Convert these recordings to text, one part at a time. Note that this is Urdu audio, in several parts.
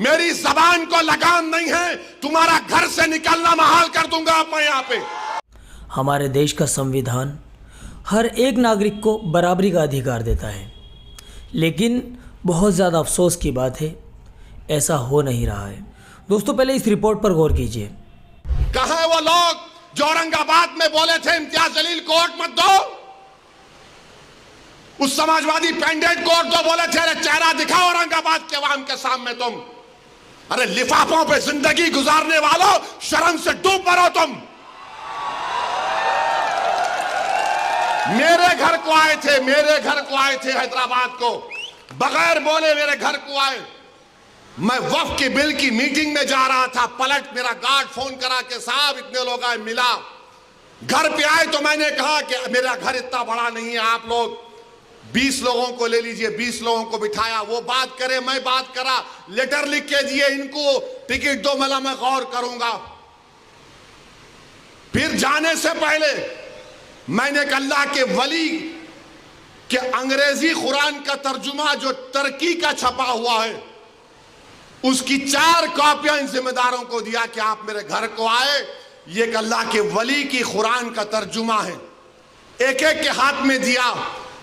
میری زبان کو لگام نہیں ہے، تمہارا گھر سے نکلنا محال کر دوں گا میں یہاں پہ۔ ہمارے دیش کا سمویدھان ہر ایک ناگرک کو برابری کا ادھیکار دیتا ہے، لیکن بہت زیادہ افسوس کی بات ہے ایسا ہو نہیں رہا ہے۔ دوستو پہلے اس رپورٹ پر غور کیجئے۔ کہاں وہ لوگ جو اورنگ آباد میں بولے تھے امتیاز جلیل کو ووٹ مت دو؟ اس سماجوادی پینڈیٹ کو ووٹ دو، بولے تھے ارے چہرہ دکھاؤ اورنگ آباد کے عوام کے سامنے تم۔ ارے لفافوں پہ زندگی گزارنے والوں، شرم سے ڈوب مرو تم۔ میرے گھر کو آئے تھے حیدرآباد کو، بغیر بولے میرے گھر کو آئے۔ میں وقف کے بل کی میٹنگ میں جا رہا تھا، پلٹ میرا گارڈ فون کرا کہ صاحب اتنے لوگ آئے، ملا۔ گھر پہ آئے تو میں نے کہا کہ میرا گھر اتنا بڑا نہیں ہے، آپ لوگ 20 لوگوں کو لے لیجئے۔ 20 لوگوں کو بٹھایا، وہ بات کرے میں بات کرا، لیٹر لکھ کے دیے ان کو ٹکٹ دو، میں غور کروں گا۔ پھر جانے سے پہلے میں نے کہا اللہ کے ولی کہ انگریزی قرآن کا ترجمہ جو ترکی کا چھپا ہوا ہے اس کی 4 کاپیاں ان ذمہ داروں کو دیا کہ آپ میرے گھر کو آئے، یہ کہ اللہ کے ولی کی قرآن کا ترجمہ ہے۔ ایک ایک کے ہاتھ میں دیا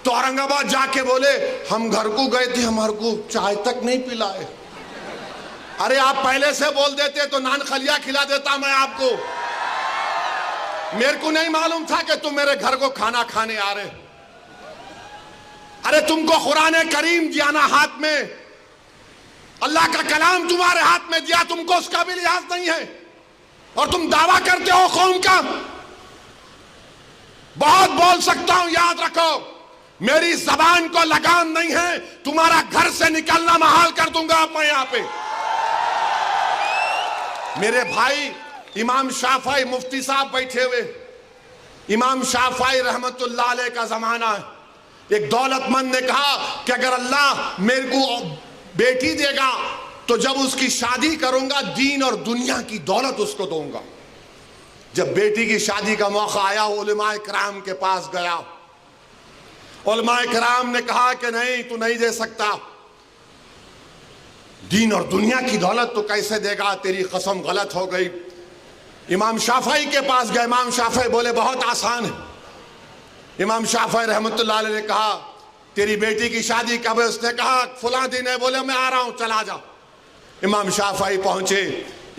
تو اورنگ آباد جا کے بولے ہم گھر کو گئے تھے، ہمارے کو چائے تک نہیں پلائے۔ ارے آپ پہلے سے بول دیتے تو نان خلیہ کھلا دیتا میں آپ کو۔ میرے کو نہیں معلوم تھا کہ تم میرے گھر کو کھانا کھانے آ رہے۔ ارے تم کو قرآن کریم دیا نا ہاتھ میں، اللہ کا کلام تمہارے ہاتھ میں دیا، تم کو اس کا بھی لحاظ نہیں ہے اور تم دعویٰ کرتے ہو قوم کا۔ بہت بول سکتا ہوں، یاد رکھو میری زبان کو لگام نہیں ہے، تمہارا گھر سے نکلنا محال کر دوں گا میں یہاں پہ۔ میرے بھائی امام شافعی مفتی صاحب بیٹھے ہوئے، امام شافعی رحمت اللہ علیہ کا زمانہ ہے۔ ایک دولت مند نے کہا کہ اگر اللہ میرے کو بیٹی دے گا تو جب اس کی شادی کروں گا دین اور دنیا کی دولت اس کو دوں گا۔ جب بیٹی کی شادی کا موقع آیا علماء کرام کے پاس گیا، علماء کرام نے کہا کہ نہیں تو نہیں دے سکتا، دین اور دنیا کی دولت تو کیسے دے گا، تیری قسم غلط ہو گئی۔ امام شافعی کے پاس گئے، امام شافعی بولے بہت آسان ہے۔ امام شافعی رحمت اللہ علیہ نے کہا تیری بیٹی کی شادی کب ہے؟ اس نے کہا فلاں دن ہے۔ بولے میں آ رہا ہوں، چلا جا۔ امام شافعی پہنچے،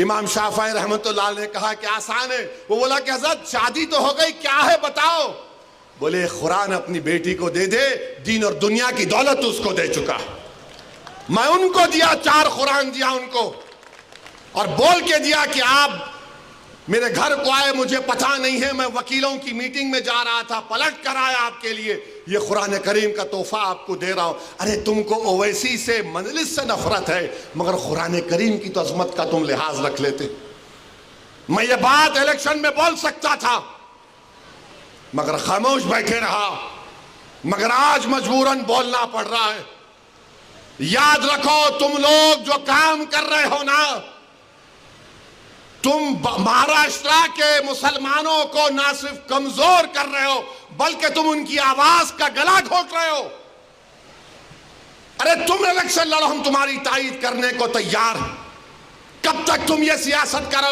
امام شافعی رحمت اللہ علیہ نے کہا کہ آسان ہے۔ وہ بولا کہ حضرت شادی تو ہو گئی، کیا ہے بتاؤ؟ بولے قرآن اپنی بیٹی کو دے دے، دین اور دنیا کی دولت اس کو دے چکا۔ میں ان کو دیا، 4 قرآن دیا ان کو، اور بول کے دیا کہ آپ میرے گھر کو آئے، مجھے پتہ نہیں ہے، میں وکیلوں کی میٹنگ میں جا رہا تھا، پلٹ کر آیا آپ کے لیے، یہ قرآن کریم کا تحفہ آپ کو دے رہا ہوں۔ ارے تم کو اویسی سے مجلس سے نفرت ہے، مگر قرآن کریم کی تو عظمت کا تم لحاظ رکھ لیتے۔ میں یہ بات الیکشن میں بول سکتا تھا مگر خاموش بیٹھے رہا، مگر آج مجبوراً بولنا پڑ رہا ہے۔ یاد رکھو تم لوگ جو کام کر رہے ہو نا، تم مہاراشٹرا کے مسلمانوں کو نہ صرف کمزور کر رہے ہو بلکہ تم ان کی آواز کا گلا گھونٹ رہے ہو۔ ارے تم الیکشن لڑو، ہم تمہاری تائید کرنے کو تیار ہیں۔ کب تک تم یہ سیاست کرو؟